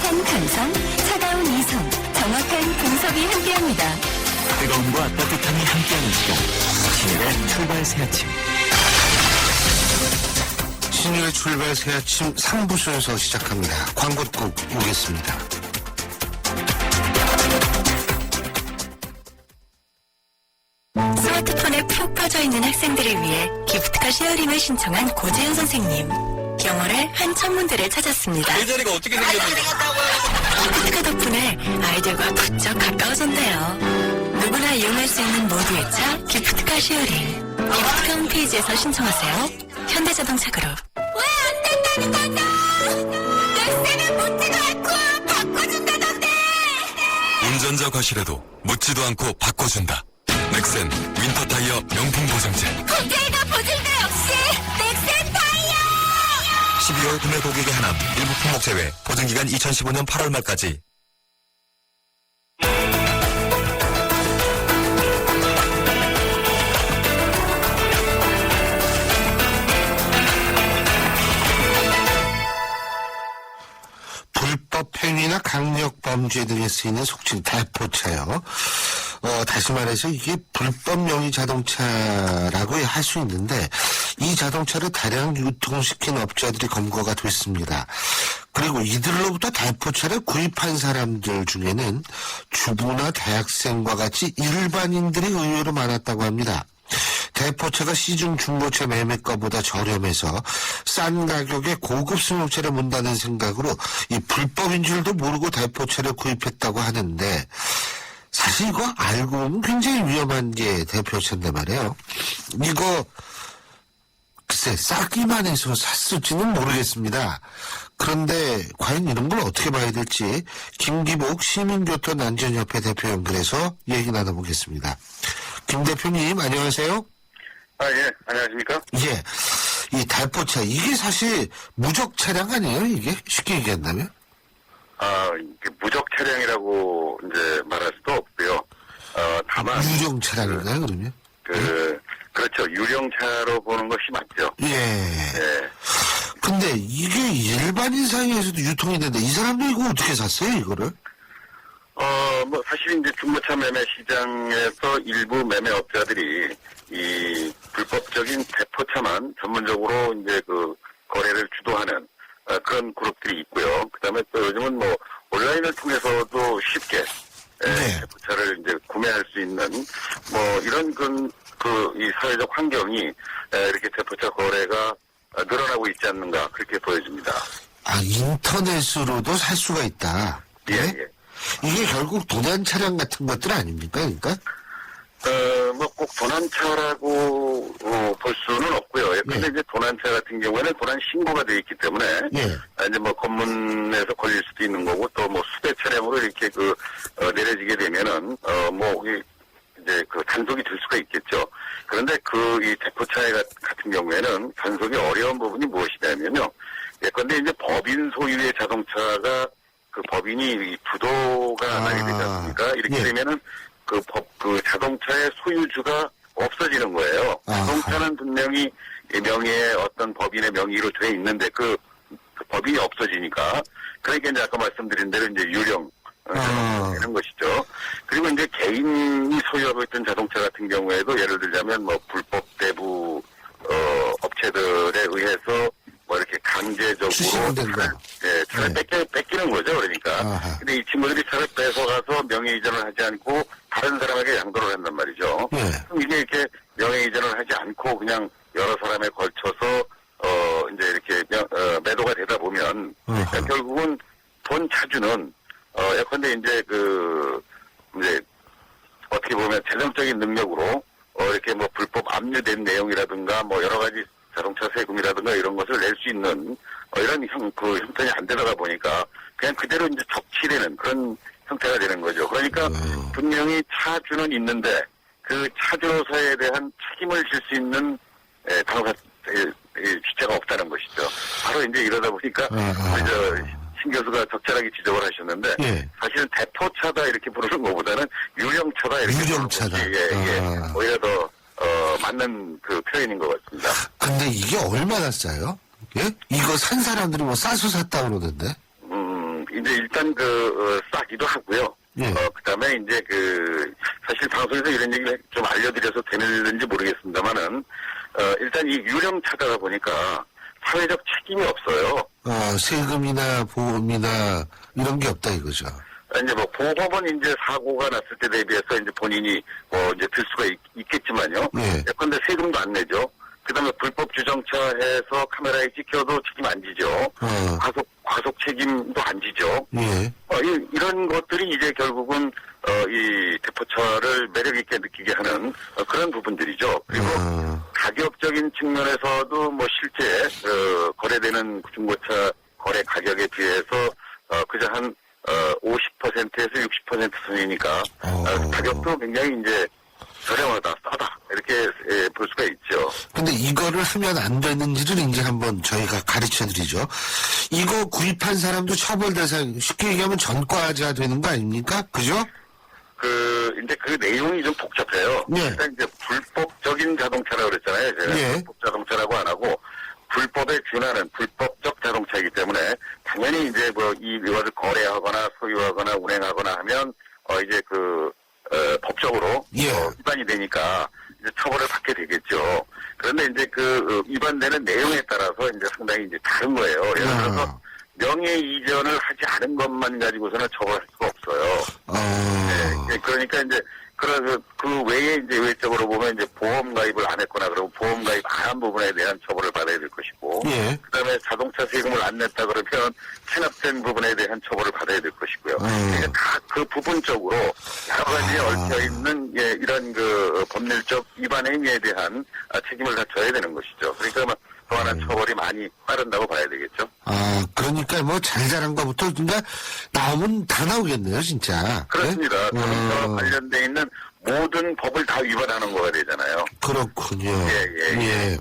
따뜻한 감성, 차가운 이성, 정확한 분석이 함께합니다. 뜨거움과 따뜻함이 함께하는 시간. 신일의 출발 새 아침. 신일의 출발 새 아침 3부 순서 시작합니다. 광고 꼭 오겠습니다. 스마트폰에 푹 빠져있는 학생들을 위해 기프트카 쉐어링을 신청한 고재현 선생님. 영어를 한 천문대를 찾았습니다. 내 자리가 어떻게 생겼는지. 기프트카 덕분에 아이들과 부쩍 가까워졌네요. 누구나 이용할 수 있는 모두의 차 기프트카 쉐어링. 기프트카 홈페이지에서 신청하세요. 현대자동차 그룹. 왜 안 된다는 거죠? 넥센은 묻지도 않고 바꿔준다던데. 운전자 과실에도 묻지도 않고 바꿔준다. 넥센 윈터 타이어 명품 보증제. 고질도 보질도 역시 넥센 타이어. 12월 구매 고객의 하남 일부 품목 제외. 보증기간 2015년 8월 말까지. 불법 행위나 강력 범죄 등에 쓰이는 속칭 대포차요. 다시 말해서 이게 불법 명의 자동차라고 할 수 있는데 이 자동차를 다량 유통시킨 업자들이 검거가 됐습니다. 그리고 이들로부터 대포차를 구입한 사람들 중에는 주부나 대학생과 같이 일반인들이 의외로 많았다고 합니다. 대포차가 시중 중고차 매매가보다 저렴해서 싼 가격에 고급 승용차를 문다는 생각으로 이 불법인 줄도 모르고 대포차를 구입했다고 하는데 사실 이거 알고 보면 굉장히 위험한 게 대포차인데 말이에요. 이거 글쎄 싸기만 해서 샀을지는 모르겠습니다. 그런데 과연 이런 걸 어떻게 봐야 될지 김기복 시민교통 안전협회 대표 연결해서 얘기 나눠보겠습니다. 김 대표님 안녕하세요. 예, 안녕하십니까? 예, 이 대포차 이게 사실 무적 차량 아니에요? 이게 쉽게 얘기한다면? 이게 무적 차량이라고 이제 말할 수도 없고요. 다만 유령 차량인가요, 그러면? 그렇죠. 유령차로 보는 것이 맞죠. 예. 예. 근데 이게 일반인 사이에서도 유통이 되는데 이 사람도 이거 어떻게 샀어요, 이거를? 사실 이제 중고차 매매 시장에서 일부 매매업자들이 이 불법적인 대포차만 전문적으로 이제 그 거래를 주도하는 그런 그룹들이 있고요. 그다음에 또 요즘은 뭐 온라인을 통해서도 쉽게 네. 대포차를 이제 구매할 수 있는 뭐 이런 이 사회적 환경이 이렇게 대포차 거래가 늘어나고 있지 않는가 그렇게 보여집니다. 인터넷으로도 살 수가 있다. 예, 네? 예. 이게 결국 도난 차량 같은 것들 아닙니까, 그러니까? 꼭 도난차라고 볼 수는 없고요. 근데 이제 도난차 같은 경우에는 도난 신고가 되어 있기 때문에 예. 이제 뭐 검문에서 걸릴 수도 있는 거고 또 뭐 수배 차량으로 이렇게 내려지게 되면은 이제 단속이 될 수가 있겠죠. 그런데 이 대포차 같은 경우에는 단속이 어려운 부분이 무엇이냐면요. 예컨대 이제 법인 소유의 자동차가 그 법인이 부도가 나게 되지 않습니까? 이렇게 예. 되면은 그 자동차의 소유주가 없어지는 거예요. 자동차는 분명히 명의의 어떤 법인의 명의로 돼 있는데 그 법인이 없어지니까. 그러니까 이제 아까 말씀드린 대로 이제 유령 되는 것이죠. 그리고 이제 개인이 소유하고 있던 자동차 같은 경우에도 예를 들자면 뭐 불법 대부 업체들에 의해서 뭐 이렇게 강제적으로 차를 뺏기는 거죠. 그러니까. 근데 이 친구들이 차를 뺏어가서 명예이전을 하지 않고 다른 사람에게 양도를 한단 말이죠. 그럼 이게 이렇게 명예이전을 하지 않고 그냥 여러 사람에 걸쳐서 이제 이렇게 매도가 되다 보면 결국은 본 차주는 예컨대 이제 이제 어떻게 보면 재정적인 능력으로 이렇게 뭐 불법 압류된 내용이라든가 뭐 여러 가지 자동차 세금이라든가 이런 것을 낼 수 있는 이런 형편이 안 되다 보니까 그냥 그대로 이제 적치되는 그런 형태가 되는 거죠. 그러니까 분명히 차주는 있는데 그 차주로서에 대한 책임을 질 수 있는 당사 주체가 없다는 것이죠. 바로 이제 이러다 보니까 신 교수가 적절하게 지적을 하셨는데 사실은 대포차다 이렇게 부르는 것보다는 유령차다 이렇게 유령차다. 오히려 더 맞는 표현인 것 같습니다. 근데 이게 얼마나 싸요? 예? 이거 산 사람들이 뭐 싸서 샀다 그러던데? 이제 일단 싸기도 하고요. 예. 그다음에 이제 사실 방송에서 이런 얘기를 좀 알려드려서 되는지 모르겠습니다만은, 일단 이 유령차다 보니까 사회적 책임이 없어요. 세금이나 보험이나 이런 게 없다 이거죠. 이제 보험은 이제 사고가 났을 때 대비해서 이제 본인이 이제 들 수가 있겠지만요. 예. 예컨대 세금도 안 내죠. 그 다음에 불법 주정차해서 카메라에 찍혀도 책임 안 지죠. 과속 책임도 안 지죠. 예. 이런 것들이 이제 결국은, 이 대포차를 매력있게 느끼게 하는 그런 부분들이죠. 그리고 가격적인 측면에서도 실제, 거래되는 중고차 거래 가격에 비해서, 그저 한, 50%에서 60% 선이니까, 가격도 굉장히 이제 저렴하다, 싸다, 이렇게 볼 수가 있죠. 근데 이거를 하면 안 되는지를 이제 한번 저희가 가르쳐 드리죠. 이거 구입한 사람도 처벌 대상, 쉽게 얘기하면 전과자가 되는 거 아닙니까? 그죠? 이제 그 내용이 좀 복잡해요. 네. 일단 이제 불법적인 자동차라고 그랬잖아요. 제가 네. 불법 자동차라고 안 하고, 불법에 준하는 불법적 자동차이기 때문에, 당연히 이제 이것을 거래하거나 소유하거나 운행하거나 하면, 이제 법적으로 예. 위반이 되니까 이제 처벌을 받게 되겠죠. 그런데 이제 위반되는 내용에 따라서 이제 상당히 이제 다른 거예요. 예를 들어서 명예 이전을 하지 않은 것만 가지고서는 처벌할 수가 없어요. 네, 그러니까 이제 그 외에 이제 외적으로 보면 이제 보험 가입을 안 했거나 그러고 보험 가입 안 한 부분에 대한 처벌을 받아야 될 것이고, 예. 그다음에 자동차 세금을 안 냈다 그러면 체납된 부분에 대한 처벌을 받아야 될 것이고요. 그러니까 다 그 부분적으로 여러 가지에 얽혀 있는 이런 법률적 위반 행위에 대한 책임을 다 져야 되는 것이죠. 그러니까 그만한 처벌이 많이 빠른다고 봐야 되겠죠. 그러니까 잘 자란 거부터 그러니까 나오면 다 나오겠네요, 진짜. 그렇습니다. 네? 자동차와 관련돼 있는 모든 법을 다 위반하는 거가 되잖아요. 그렇군요. 예.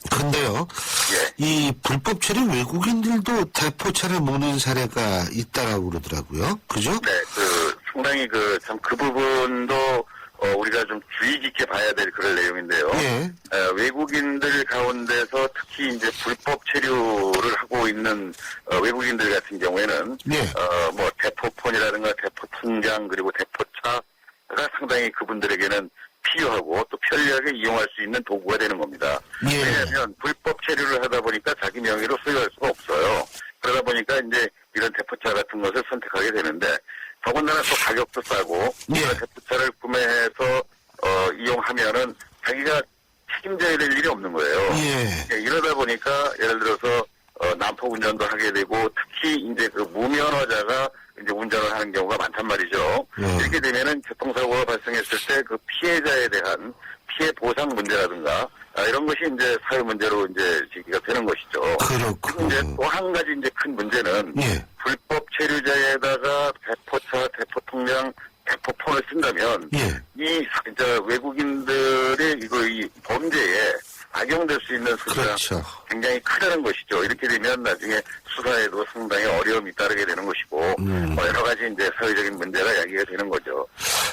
근데요, 예. 이 불법 체류 외국인들도 대포차를 모는 사례가 있다라고 그러더라고요. 그죠? 네, 상당히 참 그 부분도 우리가 좀 주의 깊게 봐야 될 그런 내용인데요. 예. 외국인들 가운데서 특히 이제 불법 체류를 하고 있는 외국인들 같은 경우에는 예. 대포폰이라든가 대포통장 그리고 대포차가 상당히 그분들에게는 필요하고 또 편리하게 이용할 수 있는 도구가 되는 겁니다. 예. 왜냐하면 불법 체류를 하다 보니까 자기 명의로 소유할 수가 없어요. 그러다 보니까 이제 이런 대포차 같은 것을 선택하게 되는데 더군다나 또 가격도 싸고 예. 대포차를 구매해서 이용하면은 자기가 책임져야 될 일이 없는 거예요. 예. 이러다 보니까 예를 들어서 난폭 운전도 하게 되고 특히 이제 무면허자가 이제 운전을 하는 경우가 많단 말이죠. 이렇게 되면은 교통사고가 발생했을 때 그 피해자에 대한 피해 보상 문제라든가 이런 것이 이제 사회 문제로 이제 제기가 되는 것이죠. 그렇군요. 이제 또 한 가지 이제 큰 문제는 예. 불법 체류자에다가 대포차, 대포통장, 대포폰을 쓴다면 예. 외국인들의 이 범죄에 악용될 수 있는 수가 그렇죠. 굉장히 크다는 것이죠. 이렇게 되면 나중에 수사에도 상당히 어려움이 따르게 되는 것이고 여러 가지 이제 사회적인 문제가 야기가 되는 거죠.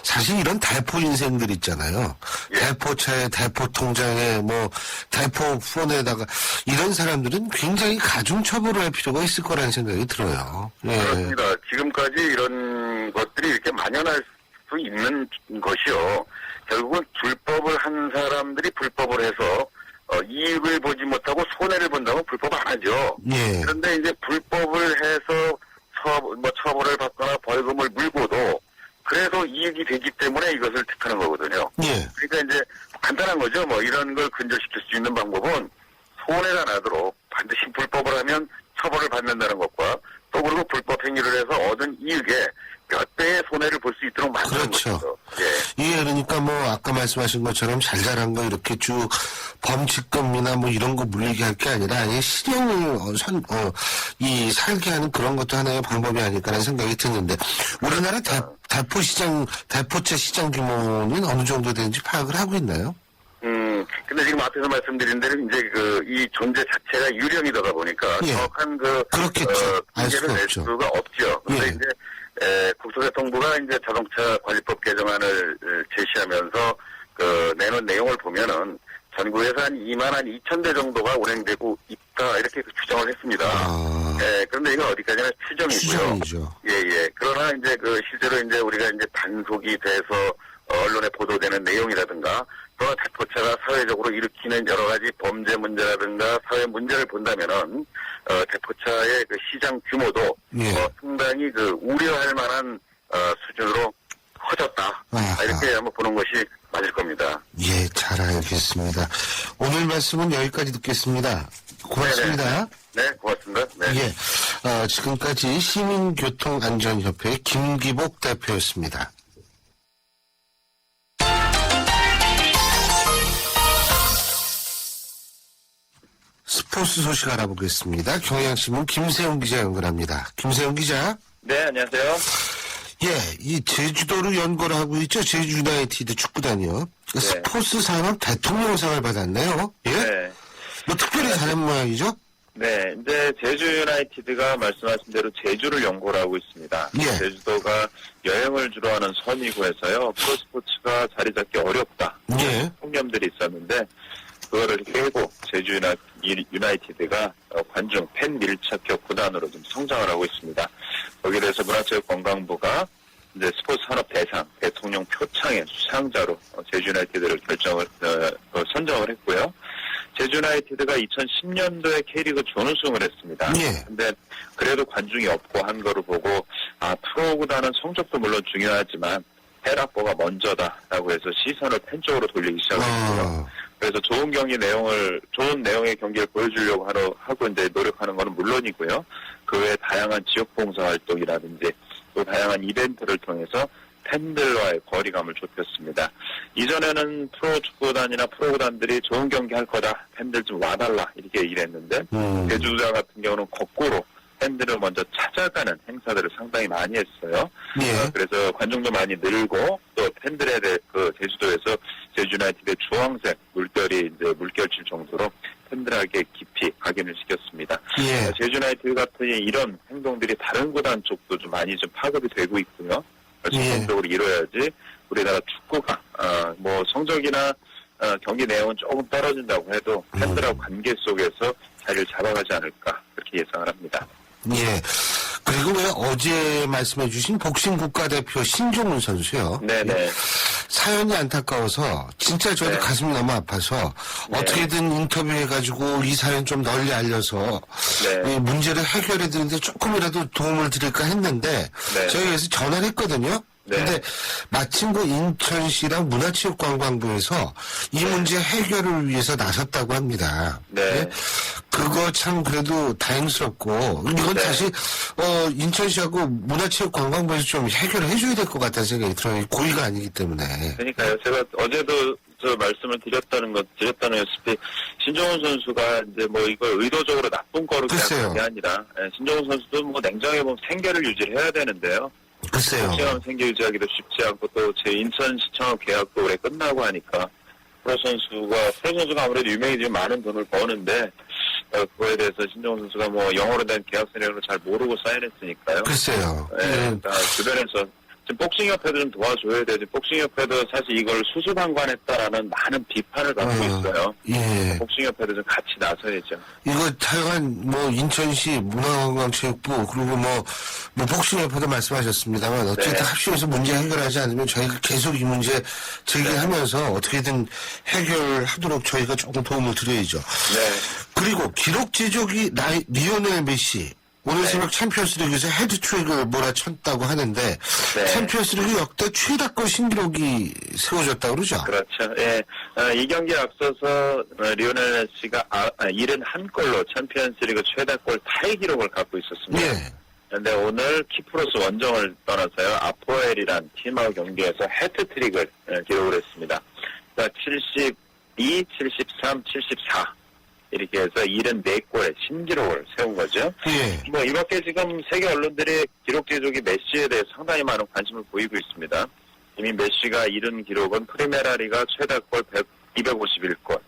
사실 이런 대포 인생들 있잖아요. 예. 대포차에 대포통장에 대포폰에다가 이런 사람들은 굉장히 가중 처벌을 할 필요가 있을 거라는 생각이 들어요. 예. 그렇습니다. 지금까지 이런 것들이 이렇게 만연할 수 있는 것이요. 결국은 불법을 한 사람들이 불법을 해서 이익을 보지 못하고 손해를 본다면 불법 안 하죠. 예. 그런데 이제 불법을 해서 처벌을 받거나 벌금을 물고도 그래서 이익이 되기 때문에 이것을 택하는 거거든요. 예. 그러니까 이제 간단한 거죠. 이런 걸 근절시킬 수 있는 방법은 손해가 나도록 반드시 불법을 하면 처벌을 받는다는 것과 또 그리고 불법 행위를 해서 얻은 이익에 몇 배의 손해를 볼 수 있도록 만드는 그렇죠. 것이죠. 예. 예, 그러니까 아까 말씀하신 것처럼 잘 자란 거 이렇게 쭉 범칙금이나 이런 거 물리게 할 게 아니라 아예 실형을 살게 하는 그런 것도 하나의 방법이 아닐까라는 생각이 드는데 우리나라 대포차 시장 규모는 어느 정도 되는지 파악을 하고 있나요? 근데 지금 앞에서 말씀드린 대로 이제 이 존재 자체가 유령이다 보니까 예. 정확한 그렇겠죠. 알 통계를 수가 낼 없죠. 수가 없죠. 그런데 예. 이제 국토교통부가 이제 자동차 관리법 개정안을 제시하면서 내놓은 내용을 보면은 전국 정부에서 한 2만 2천 대 정도가 운행되고 있다 이렇게 추정을 했습니다. 예, 그런데 이건 어디까지나 추정이고요. 추정이죠. 예. 그러나 이제 실제로 이제 우리가 이제 단속이 돼서 언론에 보도되는 내용이라든가 또 대포차가 사회적으로 일으키는 여러 가지 범죄 문제라든가 사회 문제를 본다면은 대포차의 그 시장 규모도 예. 상당히 우려할 만한 수준으로 커졌다. 아하. 이렇게 한번 보는 것이 맞을 겁니다. 예, 잘 알겠습니다. 오늘 말씀은 여기까지 듣겠습니다. 고맙습니다. 네, 고맙습니다. 네. 예, 지금까지 시민교통안전협회 김기복 대표였습니다. 스포츠 소식 알아보겠습니다. 경향신문 김세훈 기자 연결합니다. 김세훈 기자. 네, 안녕하세요. 예, 이 제주도로 연고를 하고 있죠. 제주 유나이티드 축구단이요. 네. 스포츠 산업 대통령상을 받았네요. 예? 네. 뭐 특별히 잘한 모양이죠? 네, 이제 제주 유나이티드가 말씀하신 대로 제주를 연고를 하고 있습니다. 예. 제주도가 여행을 주로 하는 섬이고 해서요. 프로스포츠가 자리 잡기 어렵다. 예. 통념들이 있었는데 그거를 깨고 제주 유나이티드가 관중 팬 밀착형 구단으로 좀 성장을 하고 있습니다. 거기에 대해서 문화체육관광부가 이제 스포츠 산업 대상 대통령 표창의 수상자로 제주 유나이티드를 선정을 했고요. 제주 유나이티드가 2010년도에 K리그 준우승을 했습니다. 예. 근데 그래도 관중이 없고 한 거를 보고 프로 구단은 성적도 물론 중요하지만 헬악보가 먼저다라고 해서 시선을 팬 쪽으로 돌리기 시작했고요. 그래서 좋은 내용의 경기를 보여주려고 하고 이제 노력하는 것은 물론이고요. 그 외에 다양한 지역봉사 활동이라든지 또 다양한 이벤트를 통해서 팬들과의 거리감을 좁혔습니다. 이전에는 프로 축구단이나 프로구단들이 좋은 경기 할 거다. 팬들 좀 와달라. 이렇게 얘기를 했는데 제주자 같은 경우는 거꾸로 팬들을 먼저 찾아가는 행사들을 상당히 많이 했어요. 예. 그래서 관중도 많이 늘고 또 팬들에 대해 제주도에서 제주 유나이티드의 주황색 물결이 이제 물결칠 정도로 팬들에게 깊이 각인을 시켰습니다. 예. 제주 유나이티드 같은 이런 행동들이 다른 구단 쪽도 좀 많이 좀 파급이 되고 있고요. 성공적으로 이뤄야지 우리나라 축구가 뭐 성적이나 경기 내용은 조금 떨어진다고 해도 팬들하고 관계 속에서 자리를 잡아가지 않을까 그렇게 예상을 합니다. 예. 그리고 왜 어제 말씀해 주신 복싱 국가대표 신종훈 선수요. 네네. 사연이 안타까워서 진짜 저도 네. 가슴이 너무 아파서 네. 어떻게든 인터뷰해가지고 이 사연 좀 널리 알려서 네. 이 문제를 해결해 드리는데 조금이라도 도움을 드릴까 했는데 네. 저희 여기서 전화를 했거든요. 네. 근데 마침 그 인천시랑 문화체육관광부에서 이 문제 해결을 위해서 나섰다고 합니다. 네. 그거 참 그래도 다행스럽고 이건 네. 다시 인천시하고 문화체육관광부에서 좀 해결을 해줘야 될 것 같다는 생각이 들어요. 고의가 아니기 때문에. 그러니까요. 제가 어제도 말씀을 드렸다시피 신종훈 선수가 이제 뭐 이걸 의도적으로 나쁜 거로 계약한 게 아니라 신종훈 선수도 뭐 냉정해 보면 생계를 유지를 해야 되는데요. 글쎄요. 시험 생계 유지하기도 쉽지 않고 또 제 인천시청업 계약도 올해 끝나고 하니까 프로 선수가 아무래도 유명해지면 많은 돈을 버는데 그거에 대해서 신종훈 선수가 뭐 영어로 된 계약서 내용을 잘 모르고 사인했으니까요. 글쎄요. 그러니까 주변에서 지금 복싱협회도 좀 도와줘야 되지. 복싱협회도 사실 이걸 수수방관했다라는 많은 비판을 받고 있어요. 예. 복싱협회도 좀 같이 나서야죠. 이거 하여간 뭐 인천시 문화관광체육부 그리고 뭐 복싱협회도 말씀하셨습니다만 어쨌든 네. 합심해서 문제 해결하지 않으면 저희가 계속 이 문제 제기하면서 어떻게든 해결하도록 저희가 조금 도움을 드려야죠. 네. 그리고 기록 제조기 리오넬 메시 오늘 새벽 챔피언스리그에서 헤드트릭을 몰아쳤다고 하는데 네. 챔피언스리그 역대 최다골 신기록이 세워졌다고 그러죠? 그렇죠. 예. 이 경기에 앞서서 리오넬 메시가 71골로 챔피언스리그 최다골 타이 기록을 갖고 있었습니다. 예. 그런데 오늘 키프로스 원정을 떠나서요. 아포엘이란 팀하고 경기에서 헤트트릭을 기록을 했습니다. 그러니까 72, 73, 74 이렇게 해서 74골의 신기록을 세운 거죠. 예. 뭐 이밖에 지금 세계 언론들이 기록 제조기 메시에 대해 상당히 많은 관심을 보이고 있습니다. 이미 메시가 이룬 기록은 프리메라리가 최다골 251골,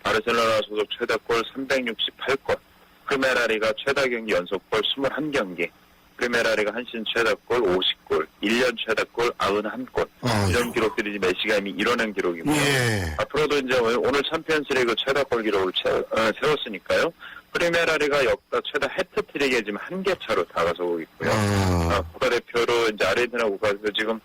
바르셀로나 소속 최다골 368골, 프리메라리가 최다 경기 연속골 21경기, 프리메라리가 한 시즌 최다골 50골, 1년 최다골 91골. 이런 기록들이 메시가 이미 이뤄낸 기록이고요. 예. 앞으로도 이제 오늘 챔피언스리그 최다골 기록을 세웠으니까요. 프리메라리가 역사 최다 해트트릭에 지금 1개 차로 다가서고 있고요. 국가대표로 이제 아르헨티나 국가대표 지금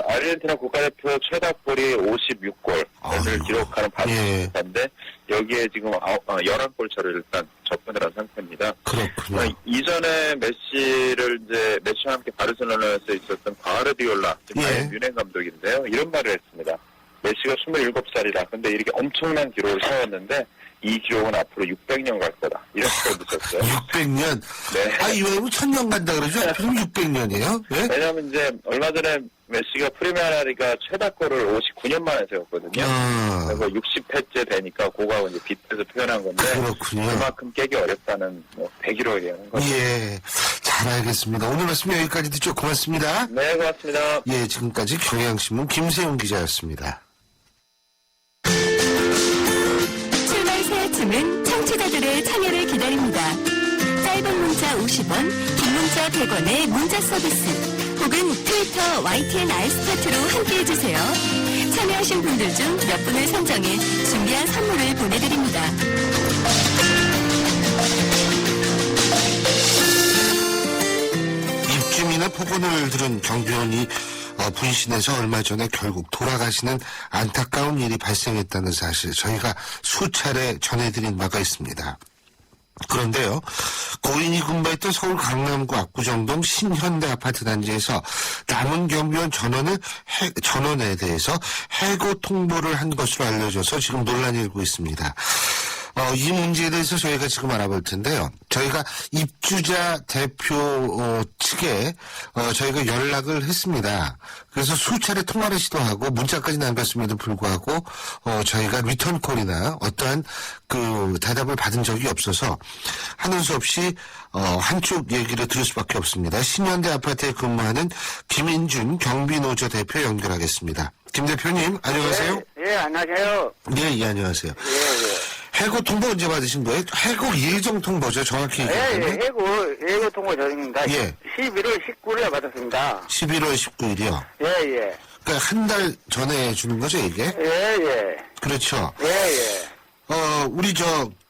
아르헨티나 국가대표 최다골이 56골을 기록하는 바스인데 여기에 지금 11골 차를 일단 접근을 한 상태입니다. 그렇군요. 이전에 메시와 함께 바르셀로나에서 있었던 과르디올라, 바이에른 뮌헨 감독인데요. 이런 말을 했습니다. 메시가 27살이다. 근데 이렇게 엄청난 기록을 세웠는데 이 기록은 앞으로 600년 갈 거다. 이런 표현도 썼어요. 600년? 네. 이거는 1000년 간다 그러죠? 그럼 600년이에요? 네? 왜냐면 이제 얼마 전에 메시가 프리메라리가 최다골을 59년 만에 세웠거든요. 그래서 60회째 되니까 그거하고 이제 빗대서 표현한 건데. 그렇군요. 그만큼 깨기 어렵다는 대기록이라는 거죠. 예. 잘 알겠습니다. 오늘 말씀 여기까지 듣죠. 고맙습니다. 네, 고맙습니다. 예, 지금까지 경향신문 김세용 기자였습니다. 출발 새 아침은 청취자들의 참여를 기다립니다. 짧은 문자 50원, 긴 문자 100원의 문자 서비스 혹은 트위터 YTN 알스타트로 함께해주세요. 참여하신 분들 중 몇 분을 선정해 준비한 선물을 보내드립니다. 입주민의 폭언을 들은 경비원이 분신해서 얼마 전에 결국 돌아가시는 안타까운 일이 발생했다는 사실 저희가 수차례 전해드린 바가 있습니다. 그런데요, 고인이 근무했던 서울 강남구 압구정동 신현대 아파트 단지에서 남은 경비원 전원에 대해서 해고 통보를 한 것으로 알려져서 지금 논란이 일고 있습니다. 이 문제에 대해서 저희가 지금 알아볼 텐데요. 저희가 입주자 대표 측에 저희가 연락을 했습니다. 그래서 수차례 통화를 시도하고 문자까지 남겼음에도 불구하고 저희가 리턴콜이나 어떠한 그 대답을 받은 적이 없어서 하는 수 없이 한쪽 얘기를 들을 수밖에 없습니다. 신현대 아파트에 근무하는 김인준 경비노조 대표 연결하겠습니다. 김 대표님 안녕하세요. 예, 안녕하세요. 예, 안녕하세요. 예. 해고 통보 언제 받으신 거예요? 해고 예정 통보죠, 정확히 얘기하면. 해고 통보 전입니다. 예. 11월 19일에 받았습니다. 11월 19일이요. 예. 그러니까 한 달 전에 주는 거죠, 이게? 예. 그렇죠. 예. 우리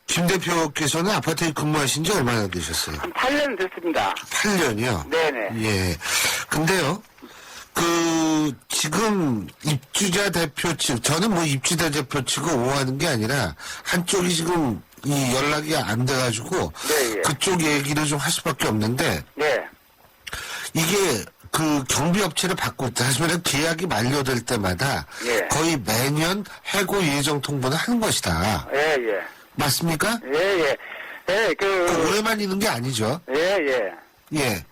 김 대표께서는 아파트에 근무하신 지 얼마나 되셨어요? 한 8년 됐습니다. 8년이요? 네네. 예. 근데요, 지금 입주자 대표 측, 저는 입주자 대표 측을 옹호하는 게 아니라 한쪽이 지금 이 연락이 안 돼가지고 네, 예. 그쪽 얘기를 좀 할 수밖에 없는데 네. 이게 경비업체를 바꿀 때 하시면 계약이 만료될 때마다 예. 거의 매년 해고 예정 통보는 하는 것이다. 예. 맞습니까? 예. 올해만 있는 게 아니죠. 예.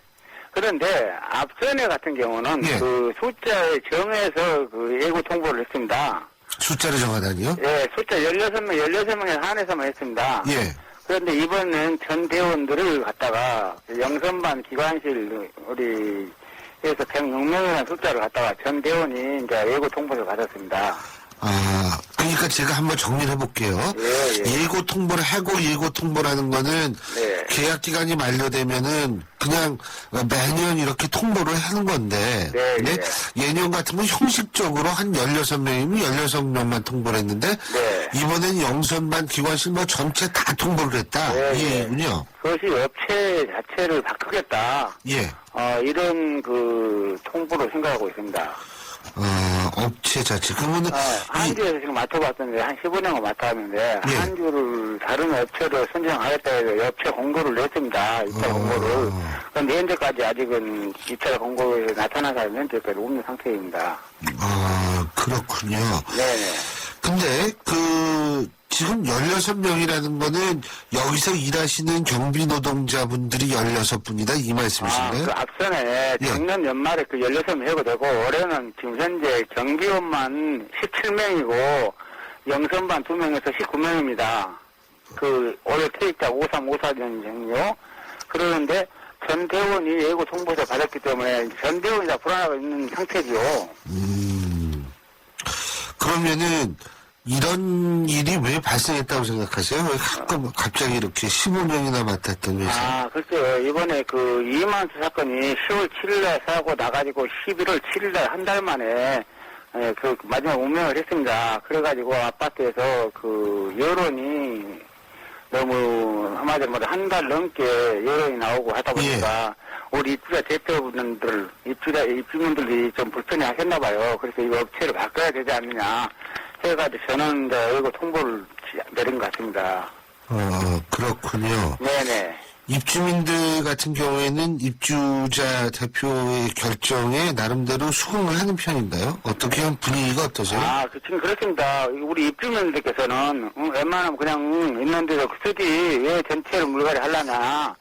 그런데 앞전에 같은 경우는 예. 숫자에 정해서 예고 통보를 했습니다. 숫자를 정하다니요? 예, 숫자 16명에 한해서만 했습니다. 예. 그런데 이번엔 전 대원들을 갖다가 영선반 기관실 우리 에서 106명이라는 숫자를 갖다가 전 대원이 이제 예고 통보를 받았습니다. 그러니까 제가 한번 정리를 해볼게요. 예. 예고 통보를 해고 예고 통보라는 거는 네. 계약 기간이 만료되면은 그냥 매년 이렇게 통보를 하는 건데 네. 예년 같은 건 형식적으로 한 16명이면 16명만 통보를 했는데 네. 이번엔 영선반 기관실 전체 다 통보를 했다. 네. 이 얘기군요. 그것이 업체 자체를 바꾸겠다. 예. 이런 통보를 생각하고 있습니다. 업체 자체. 그러면은 한 주에서 지금 맡아봤는데 한 15년을 맡아봤는데 예. 한 주를 다른 업체로 선정하겠다 해서 업체 공고를 냈습니다. 입찰 공고를. 그런데 현재까지 아직은 입찰 공고에 나타난 사람이 현재까지 없는 상태입니다. 그렇군요. 네네. 근데 지금 16명이라는 거는 여기서 일하시는 경비 노동자분들이 16분이다 이 말씀이신가요? 앞선에 작년 연말에 16명 해고되고 올해는 지금 현재 경비원만 17명이고 영선반 2명에서 19명입니다. 올해 퇴직자 5354년생요. 그러는데 전 대원이 예고 통보서 받았기 때문에 전 대원이 다 불안하고 있는 상태죠. 그러면은 이런 일이 왜 발생했다고 생각하세요? 왜 갑자기 이렇게 15명이나 맡았던 회사? 아, 글쎄요. 이번에 그 이만수 사건이 10월 7일날 사고 나가지고 11월 7일날 한 달 만에 그 마지막 운명을 했습니다. 그래가지고 아파트에서 그 여론이 너무 한마디로 말해 한 달 넘게 여론이 나오고 하다 보니까 우리 입주자 대표분들, 입주민들이 좀 불편해 하셨나 봐요. 그래서 이거 업체를 바꿔야 되지 않느냐 해가지고 저는 이거 통보를 내린 것 같습니다. 그렇군요. 네네. 입주민들 같은 경우에는 입주자 대표의 결정에 나름대로 수긍을 하는 편인가요? 어떻게 한 분위기가 어떠세요? 아, 지금 그렇습니다. 우리 입주민들께서는 웬만하면 그냥 있는 데서 쓰지 왜 전체를 물갈이 하려냐.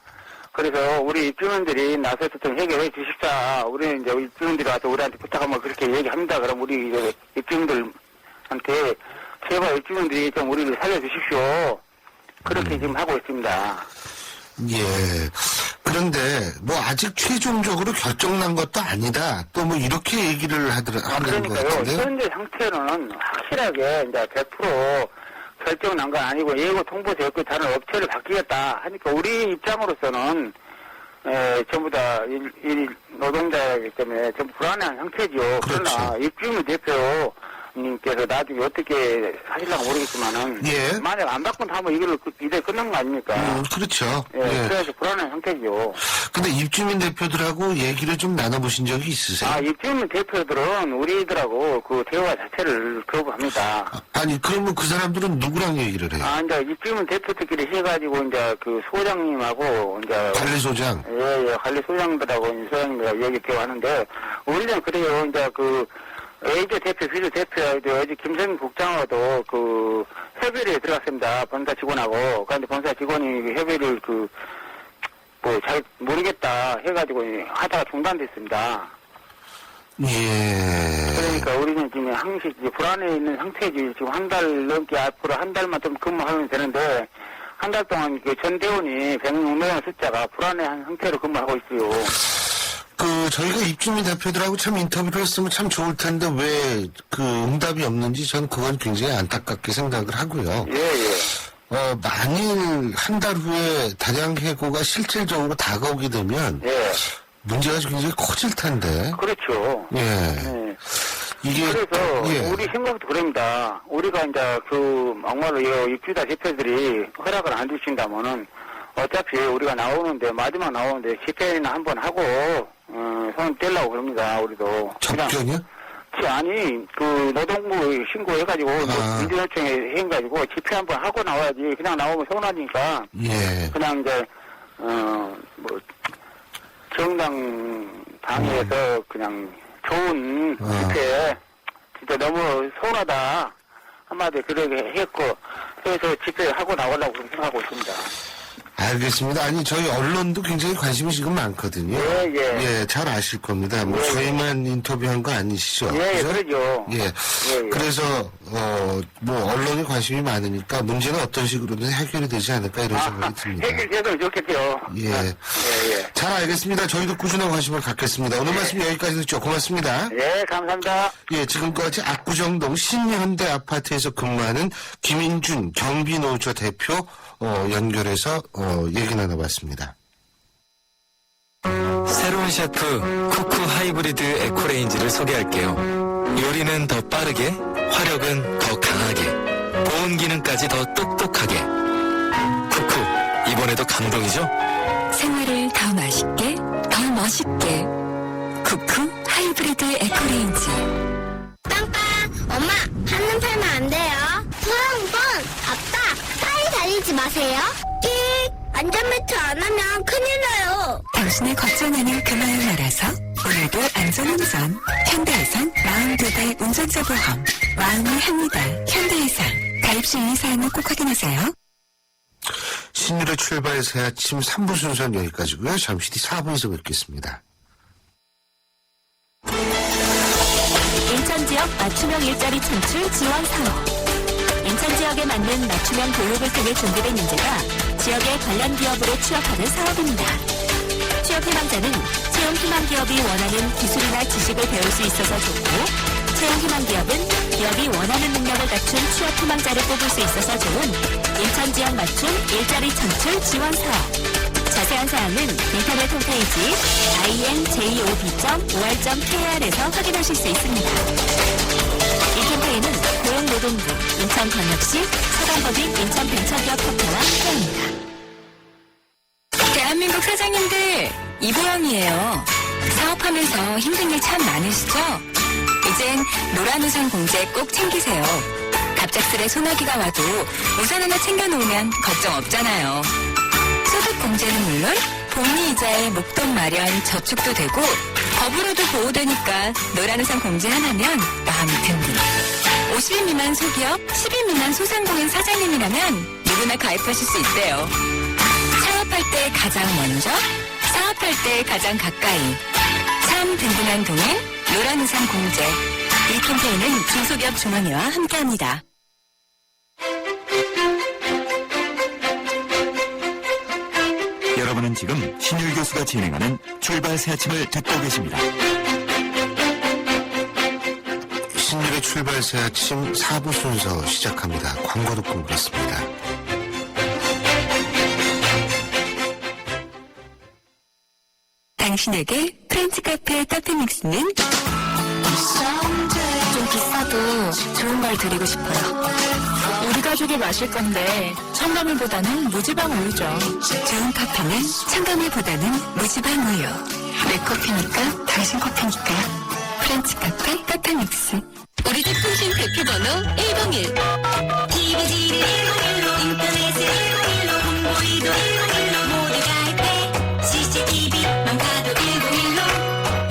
그래서 우리 입주민들이 나서서 좀 해결해 주십사. 우리는 이제 입주민들이 와서 우리한테 부탁하면 그렇게 얘기합니다. 그럼 우리 이제 입주민들한테 제발 입주민들이 좀 우리를 살려주십시오. 그렇게 지금 하고 있습니다. 예. 그런데 뭐 아직 최종적으로 결정난 것도 아니다. 또 뭐 이렇게 얘기를 하는 것 그러니까요. 같은데요. 현재 상태로는 확실하게 이제 100% 결정난 건 아니고 예고 통보되었고 다른 업체를 바뀌겠다 하니까 우리 입장으로서는 전부 다 노동자이기 때문에 좀 불안한 상태죠. 그렇죠. 그러나 입주민 대표님께서 나중에 어떻게 하실려고 모르겠지만은 만약 안 바꾼다 하면 이걸 이제 끝난 거 아닙니까? 그렇죠. 그래서 불안한 상태죠. 근데 입주민 대표들하고 얘기를 좀 나눠보신 적이 있으세요? 아, 입주민 대표들은 우리들하고 그 대화 자체를 거부합니다. 아니, 그러면 그 사람들은 누구랑 얘기를 해요? 아, 이제 입주민 대표들끼리 해가지고 이제 그 소장님하고 이제 관리소장? 예, 관리소장들하고 소장님들하고 얘기 대화하는데 우리는 그래요. 이제 그 A조 대표, B조 대표, 어제 김성인 국장하고도 그 협의를 들어갔습니다. 본사 직원하고. 그런데 본사 직원이 협의를 잘 모르겠다 해가지고 하다가 중단됐습니다. 예. 그러니까 우리는 지금 항시 불안해 있는 상태지. 지금 한 달 넘게 앞으로 한 달만 좀 근무하면 되는데 한 달 동안 그 전 대원이 106명 숫자가 불안해한 상태로 근무하고 있어요. 저희가 입주민 대표들하고 참 인터뷰를 했으면 참 좋을 텐데 왜 응답이 없는지 저는 그건 굉장히 안타깝게 생각을 하고요. 만일 한 달 후에 다량 해고가 실질적으로 다가오게 되면 문제가 굉장히 커질 텐데. 그렇죠. 이게 그래서 우리 생각도 그럽니다. 우리가 이제 막말로 입주자 대표들이 허락을 안 주신다면은 어차피 우리가 나오는데 마지막 나오는데 집회나 한번 하고 손 떼려고 그럽니다. 우리도. 접견이요? 아니 노동부 신고해가지고 민주노총에 해가지고 집회 한번 하고 나와야지. 그냥 나오면 서운하니까. 그냥 이제 정당 당에서 그냥 좋은 집회 진짜 너무 서운하다 한마디 그러게 했고 그래서 집회하고 나오려고 생각하고 있습니다. 알겠습니다. 아니 저희 언론도 굉장히 관심이 지금 많거든요. 잘 아실 겁니다. 저희만 인터뷰한 거 아니시죠? 그러죠. 그래서 언론이 관심이 많으니까 문제는 어떤 식으로든 해결이 되지 않을까 이런 생각이 듭니다. 해결되면 좋겠죠. 잘 알겠습니다. 저희도 꾸준한 관심을 갖겠습니다. 오늘 말씀 여기까지 듣죠. 고맙습니다. 감사합니다. 지금까지 압구정동 신현대 아파트에서 근무하는 김인준 경비노조 대표 연결해서 얘기 나눠봤습니다. 새로운 셰프 쿠쿠 하이브리드 에코레인지를 소개할게요. 요리는 더 빠르게, 화력은 더 강하게, 보온 기능까지 더 똑똑하게. 쿠쿠, 이번에도 감동이죠? 생활을 더 맛있게, 더 멋있게. 쿠쿠 하이브리드 에코레인지. 빵빵, 엄마, 한눈 팔면 안 돼요. 소영권, 아빠, 빨리 달리지 마세요. 안전벨트 안 하면 큰일 나요. 당신의 걱정하는 그 마음 알아서 오늘도 안전운전. 현대해상 42대 운전자 보험. 마음이 합니다. 현대해상. 가입 시 이 사항을 꼭 확인하세요. 신율의 출발 새 아침 3부 순서는 여기까지고요. 잠시 뒤 4부에서 뵙겠습니다. 인천 지역 맞춤형 일자리 창출 지원 사업. 인천 지역에 맞는 맞춤형 교육을 통해 준비된 인재가 지역의 관련 기업으로 취업하는 사업입니다. 취업 희망자는 채용 희망 기업이 원하는 기술이나 지식을 배울 수 있어서 좋고 채용 희망 기업은 기업이 원하는 능력을 갖춘 취업 희망자를 뽑을 수 있어서 좋은 인천 지역 맞춤 일자리 창출 지원 사업. 자세한 사항은 인터넷 홈페이지 injob.or.kr에서 확인하실 수 있습니다. 이 캠페인은 고용노동부, 인천광역시, 서강법인 인천벤처기업협회와 함께합니다. 대한민국 사장님들, 이보영이에요. 사업하면서 힘든 일 참 많으시죠? 이젠 노란 우산 공제 꼭 챙기세요. 갑작스레 소나기가 와도 우산 하나 챙겨놓으면 걱정 없잖아요. 소득 공제는 물론 복리 이자에 목돈 마련 저축도 되고 법으로도 보호되니까 노란 우산 공제 하나면 마음이 든든. 50인 미만 소기업, 10인 미만 소상공인 사장님이라면 누구나 가입하실 수 있대요. 창업할 때 가장 먼저, 사업할 때 가장 가까이. 참 든든한 동행, 노란 우산 공제. 이 캠페인은 중소기업 중앙회와 함께합니다. 여러분은 지금 신율 교수가 진행하는 출발 새 아침을 듣고 계십니다. 신율의 출발 새 아침 4부 순서 시작합니다. 광고 듣고 오겠습니다. 당신에게 프렌치 카페 카페 믹스는 좀 비싸도 좋은 걸 드리고 싶어요. 우리 가족이 마실 건데 첨가물보다는 무지방 우유죠. 좋은 커피는 첨가물보다는 무지방 우유. 내 커피니까 당신 커피니까 프렌치 카페 카페 믹스. 우리 집 통신 대표번호 101. TV지를 101로 인터넷을 101로 홍보이도 101로 모두 가입해. CCTV만 봐도 101로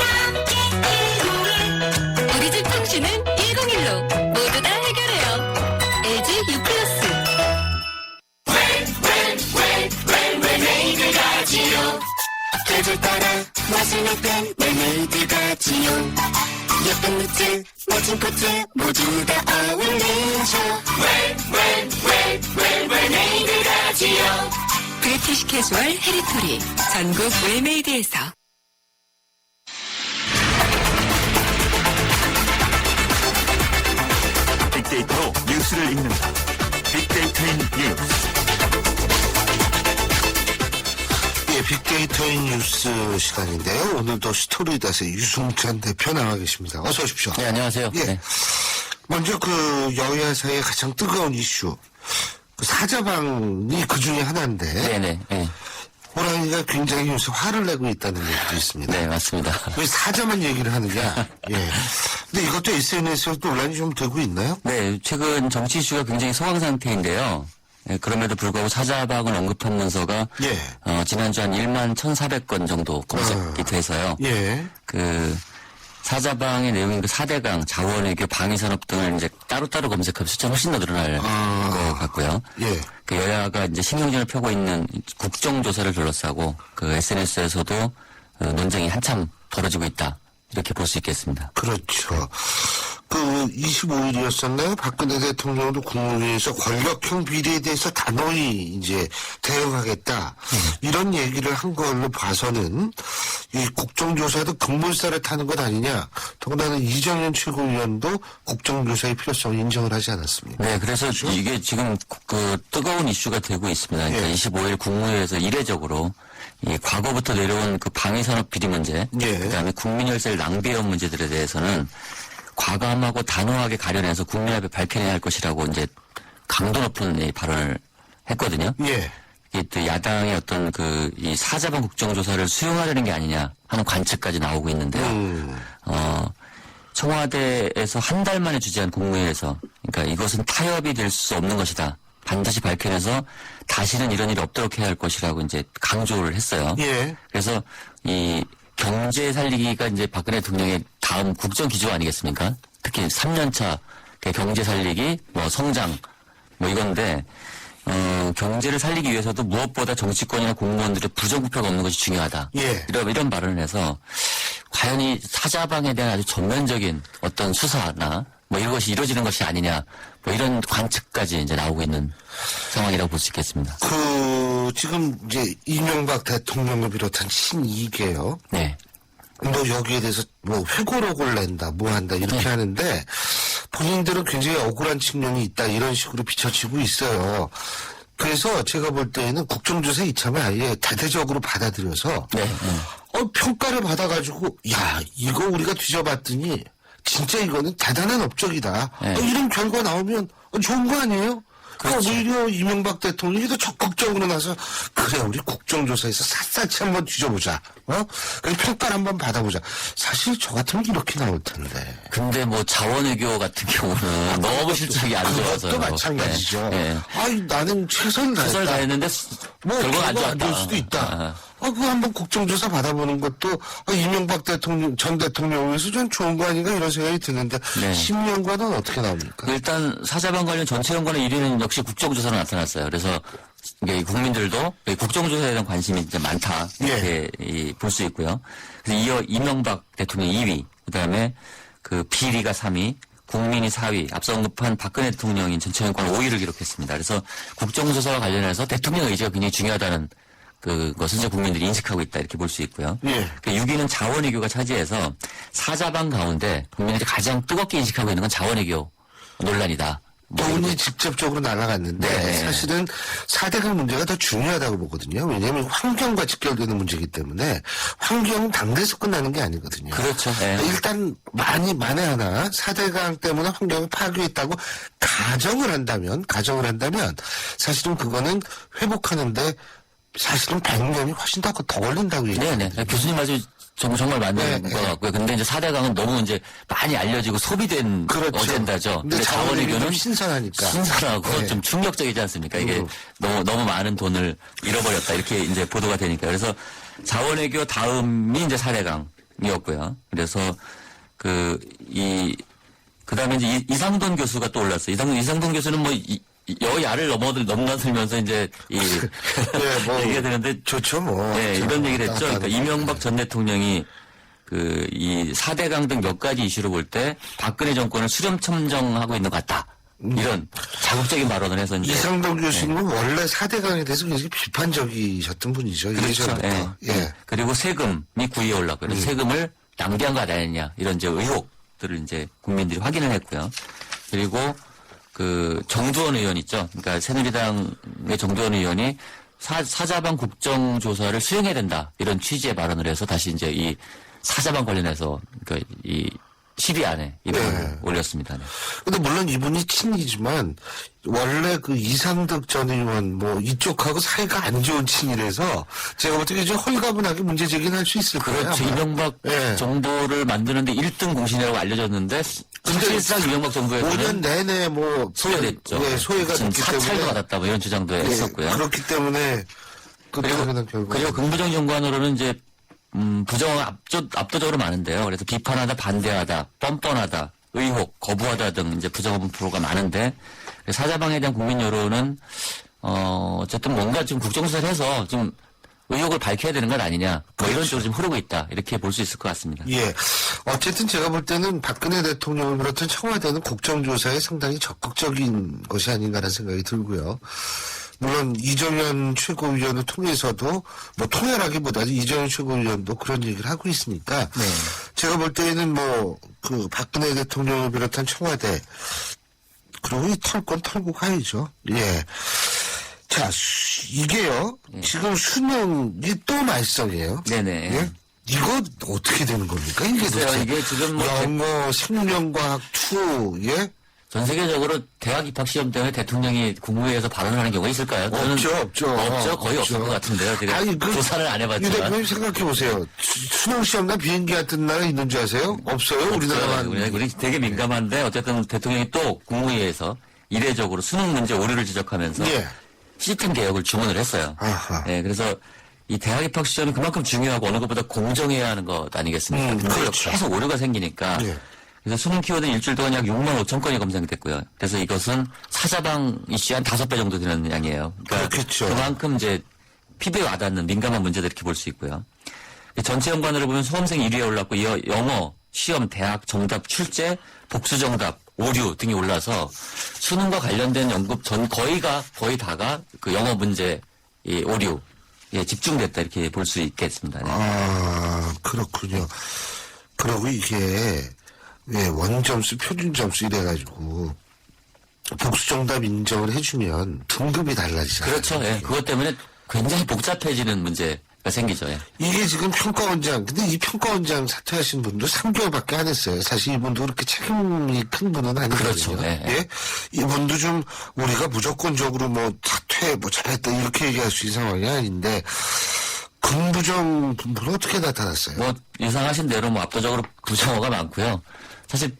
함께 101. 우리 집 통신은 101로 모두 다 해결해요. LG U+. 계절 따라 맛을 냈던 레메이드가 지요. 예쁜 니트, 멋진 코트 모두 다 어울리죠. 웰메이드가 지요. 브리티시 캐주얼 헤리토리 전국 웰메이드에서. 빅데이터로 뉴스를 읽는다. 빅데이터인 뉴스. 예, 빅데이터인 뉴스 시간인데요. 오늘도 스토리닷의 유승찬 대표 나와 계십니다. 어서 오십시오. 네, 안녕하세요. 예. 네. 먼저 그 여야 사이의 가장 뜨거운 이슈. 그 사자방이 그 중에 하나인데. 네네. 네. 호랑이가 굉장히 요새 화를 내고 있다는 얘기도 있습니다. 네, 맞습니다. 왜 사자만 얘기를 하느냐. 예. 근데 이것도 SNS에서도 논란이 좀 되고 있나요? 네, 최근 정치 이슈가 굉장히 소강 상태인데요. 네, 그럼에도 불구하고 사자방을 언급한 문서가 예. 지난주 한 1만 1,400건 정도 검색이 돼서요. 예. 그 사자방의 내용인 그 4대강, 자원외교, 방위산업 등을 이제 따로따로 검색하면 숫자가 훨씬 더 늘어날 것 같고요. 예. 그 여야가 이제 신경전을 펴고 있는 국정조사를 둘러싸고 그 SNS에서도 논쟁이 한참 벌어지고 있다. 이렇게 볼 수 있겠습니다. 그렇죠. 그 25일이었었나요? 박근혜 대통령도 국무회의에서 권력형 비리에 대해서 단호히 이제 대응하겠다. 이런 얘기를 한 걸로 봐서는 이 국정조사도 급물살을 타는 것 아니냐. 더군다나 이정현 최고위원도 국정조사의 필요성을 인정을 하지 않았습니까? 네, 그래서 그렇죠? 이게 지금 그 뜨거운 이슈가 되고 있습니다. 그러니까 예. 25일 국무회의에서 이례적으로 이 과거부터 내려온 그 방위산업 비리 문제, 예. 그다음에 국민열세를 낭비해온 문제들에 대해서는 과감하고 단호하게 가려내서 국민 앞에 밝혀내야 할 것이라고 이제 강도 높은 이 발언을 했거든요. 예. 이게 또 야당의 어떤 그 이 사자방 국정조사를 수용하려는 게 아니냐 하는 관측까지 나오고 있는데요. 청와대에서 한 달 만에 주재한 국무회의에서 그러니까 이것은 타협이 될 수 없는 것이다. 반드시 밝혀내서 다시는 이런 일이 없도록 해야 할 것이라고 이제 강조를 했어요. 예. 그래서 이 경제 살리기가 이제 박근혜 대통령의 다음 국정 기조 아니겠습니까? 특히 3년차 경제 살리기, 뭐 성장, 뭐 이건데, 경제를 살리기 위해서도 무엇보다 정치권이나 공무원들의 부정부패가 없는 것이 중요하다. 예. 이런 발언을 해서 과연 이 사자방에 대한 아주 전면적인 어떤 수사나 뭐 이런 것이 이루어지는 것이 아니냐, 뭐 이런 관측까지 이제 나오고 있는 상황이라고 볼 수 있겠습니다. 지금 이제 이명박 대통령을 비롯한 친이계요. 네. 뭐 여기에 대해서 뭐 회고록을 낸다, 뭐 한다 이렇게 하는데 본인들은 굉장히 억울한 측면이 있다 이런 식으로 비춰지고 있어요. 그래서 제가 볼 때에는 국정조사 이참에 아예 대대적으로 받아들여서 평가를 받아가지고 야 이거 우리가 뒤져봤더니 진짜 이거는 대단한 업적이다. 이런 결과 나오면 좋은 거 아니에요? 그러니까 오히려 이명박 대통령이 더 적극적으로 나서 그래 우리 국정조사에서 샅샅이 한번 뒤져보자. 그리고 평가를 한번 받아보자. 사실 저 같으면 이렇게 나올 텐데. 근데 뭐 자원외교 같은 경우는 너무 실적이 안 좋아서요. 그것도 마찬가지죠. 아이 나는 최선을 최선을 다했는데 뭐 결과가 안 안 좋을 좋았다. 수도 있다. 그거 한번 국정조사 받아보는 것도 이명박 대통령 전 대통령에서 전 좋은 거 아닌가 이런 생각이 드는데 10년간은 어떻게 나옵니까? 일단 사자방 관련 전체 연관의 1위는 역시 국정조사로 나타났어요. 그래서 이게 국민들도 국정조사에 대한 관심이 이제 많다 이렇게 볼 수 있고요. 그래서 이어 이명박 대통령 2위, 그다음에 그 비리가 3위, 국민이 4위, 앞서 언급한 박근혜 대통령인 전체 연관 5위를 기록했습니다. 그래서 국정조사와 관련해서 대통령 의지가 굉장히 중요하다는 그것을 이제 국민들이 인식하고 있다 이렇게 볼 수 있고요. 6위는 자원외교가 차지해서 사자방 가운데 국민들이 가장 뜨겁게 인식하고 있는 건 자원외교 논란이다. 돈이 직접적으로 날아갔는데 사실은 4대강 문제가 더 중요하다고 보거든요. 왜냐하면 환경과 직결되는 문제이기 때문에 환경은 당대에서 끝나는 게 아니거든요. 그렇죠. 일단 만에 하나 4대강 때문에 환경이 파괴했다고 가정을 한다면 사실은 그거는 회복하는데 사실은 100년이 훨씬 더 걸린다고 얘기해요. 네네. 교수님 말씀이 정말 맞는 것 같고요. 근데 이제 4대강은 너무 이제 많이 알려지고 소비된 어젠다죠. 근데 자원외교는 신선하니까. 신선하고 좀 충격적이지 않습니까? 이게 너무 많은 돈을 잃어버렸다. 이렇게 이제 보도가 되니까. 그래서 자원외교 다음이 이제 4대강이었고요. 그래서 그 다음에 이제 이상돈 교수가 또 올랐어요. 이상돈 교수는 뭐 여야를 넘나들면서 이제 얘기가 되는데 좋죠 뭐. 이런 얘기를 했죠. 그러니까 이명박 전 대통령이 이 4대강 등 몇 가지 이슈로 볼 때 박근혜 정권을 수렴청정하고 있는 것 같다. 이런 자극적인 발언을 해서 이제 이상돈 교수님은 원래 4대강에 대해서 굉장히 비판적이셨던 분이죠. 그렇죠. 그리고 세금이 9위에 올랐고요. 그래서 세금을 낭비한 거 아니냐 이런 이제 의혹들을 이제 국민들이 확인을 했고요. 그리고 그 정두원 의원 있죠. 그러니까 새누리당의 정두원 의원이 사자방 국정조사를 수행해야 된다 이런 취지의 발언을 해서 다시 이제 이 사자방 관련해서 그러니까 이 10위 안에 이름을 올렸습니다. 근데 물론 이분이 친이지만 원래 그 이상득 전 의원 뭐 이쪽하고 사이가 안 좋은 친이라서 제가 어떻게 좀 홀가분하게 문제 제기는 할 수 있을 거예요. 그렇죠. 이명박 정부를 만드는데 1등 공신이라고 알려졌는데 사실상 이명박 정부에서는 5년 내내 뭐 소외됐죠. 소외가 됐기 때문에 사찰도 받았다 뭐 이런 주장도 했었고요. 그렇기 때문에 그리고 긍부정 정관으로는 이제 부정은 압도적으로 많은데요. 그래서 비판하다, 반대하다, 뻔뻔하다, 의혹, 거부하다 등 이제 부정 프로가 많은데 사자방에 대한 국민 여론은 어쨌든 뭔가 지금 국정조사를 해서 좀 의혹을 밝혀야 되는 건 아니냐. 뭐 이런 쪽으로 좀 흐르고 있다. 이렇게 볼 수 있을 것 같습니다. 어쨌든 제가 볼 때는 박근혜 대통령을 비롯한 청와대는 국정조사에 상당히 적극적인 것이 아닌가라는 생각이 들고요. 물론 이정현 최고위원을 통해서도 뭐 통해라기보다는 이정현 최고위원도 그런 얘기를 하고 있으니까 제가 볼 때는 뭐 그 박근혜 대통령을 비롯한 청와대 그러고 털 건 털고 가야죠. 자 이게요 지금 수능이 또 말썽이에요. 이거 어떻게 되는 겁니까? 이게 지금 뭐 영어, 생명과학, 투, 전 세계적으로 대학 입학 시험 때문에 대통령이 국무회의에서 발언하는 경우가 있을까요? 없죠. 거의 없을 것 같은데요. 제가 조사를 안 해봤지만. 대표님 생각해 보세요. 수능 시험날 비행기 같은 나라 있는 줄 아세요? 없어요. 우리나라만. 우리 되게 민감한데 어쨌든 대통령이 또 국무회의에서 이례적으로 수능 문제 오류를 지적하면서 시스템 개혁을 주문을 했어요. 그래서 이 대학 입학 시험이 그만큼 중요하고 어느 것보다 공정해야 하는 것 아니겠습니까? 근데 계속 오류가 생기니까. 그래서 수능 키워드 일주일 동안 약 6만 5천 건이 검색됐고요. 그래서 이것은 사자방 이슈 한 5배 정도 되는 양이에요. 그러니까 그렇겠죠. 그만큼 이제 피부에 와닿는 민감한 문제들 이렇게 볼 수 있고요. 전체 연관으로 보면 수험생 1위에 올랐고 이어 영어, 시험, 대학, 정답, 출제, 복수 정답, 오류 등이 올라서 수능과 관련된 연급 거의 다가 그 영어 문제 오류 집중됐다 이렇게 볼 수 있겠습니다. 그렇군요. 그리고 이게 왜 원점수, 표준점수 이래가지고 복수정답 인정을 해주면 등급이 달라지잖아요. 그렇죠. 예. 그것 때문에 굉장히 복잡해지는 문제가 생기죠. 예. 이게 지금 평가원장, 근데 이 평가원장 사퇴하신 분도 3개월밖에 안 했어요. 사실 이분도 그렇게 책임이 큰 분은 아니거든요. 그렇죠. 예. 예? 이분도 좀 우리가 무조건적으로 뭐 사퇴, 뭐 잘했다 이렇게 얘기할 수 있는 상황이 아닌데 긍부정 분은 어떻게 나타났어요? 뭐 예상하신 대로 뭐 압도적으로 부정어가 많고요. 사실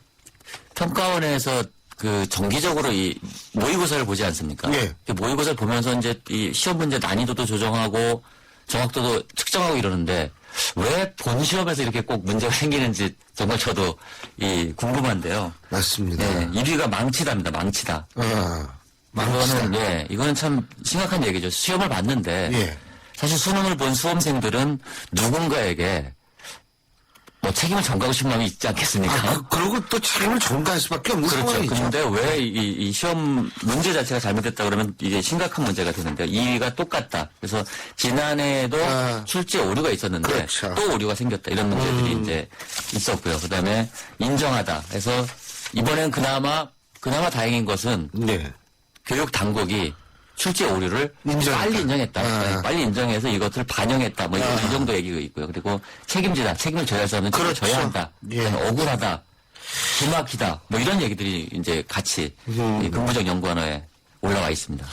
평가원에서 그 정기적으로 이 모의고사를 보지 않습니까? 예. 모의고사를 보면서 이제 이 시험 문제 난이도도 조정하고 정확도도 측정하고 이러는데 왜 본 시험에서 이렇게 꼭 문제가 생기는지 정말 저도 궁금한데요. 맞습니다. 네, 1위가 망치다입니다. 망치다. 이거는 이거는 참 심각한 얘기죠. 시험을 봤는데 예. 사실 수능을 본 수험생들은 누군가에게 뭐 책임을 전가하고 싶은 마음이 있지 않겠습니까? 그리고 또 책임을 전가할 수밖에 없는 그렇죠. 상황이죠. 그런데 왜 이 시험 문제 자체가 잘못됐다 그러면 이게 심각한 문제가 되는데 2위가 똑같다. 그래서 지난해에도 출제 오류가 있었는데 그렇죠. 또 오류가 생겼다. 이런 문제들이 이제 있었고요. 그다음에 인정하다. 그래서 이번엔 그나마 다행인 것은 네. 교육 당국이 출제 오류를 빨리 인정했다. 빨리 인정해서 이것을 반영했다. 뭐 이 정도 얘기가 있고요. 그리고 책임지다. 책임을 져야 할 사람은 책임을 져야 한다. 예. 억울하다. 기막히다. 뭐 이런 얘기들이 이제 같이 이 긍부정 연구원에 올라와 있습니다.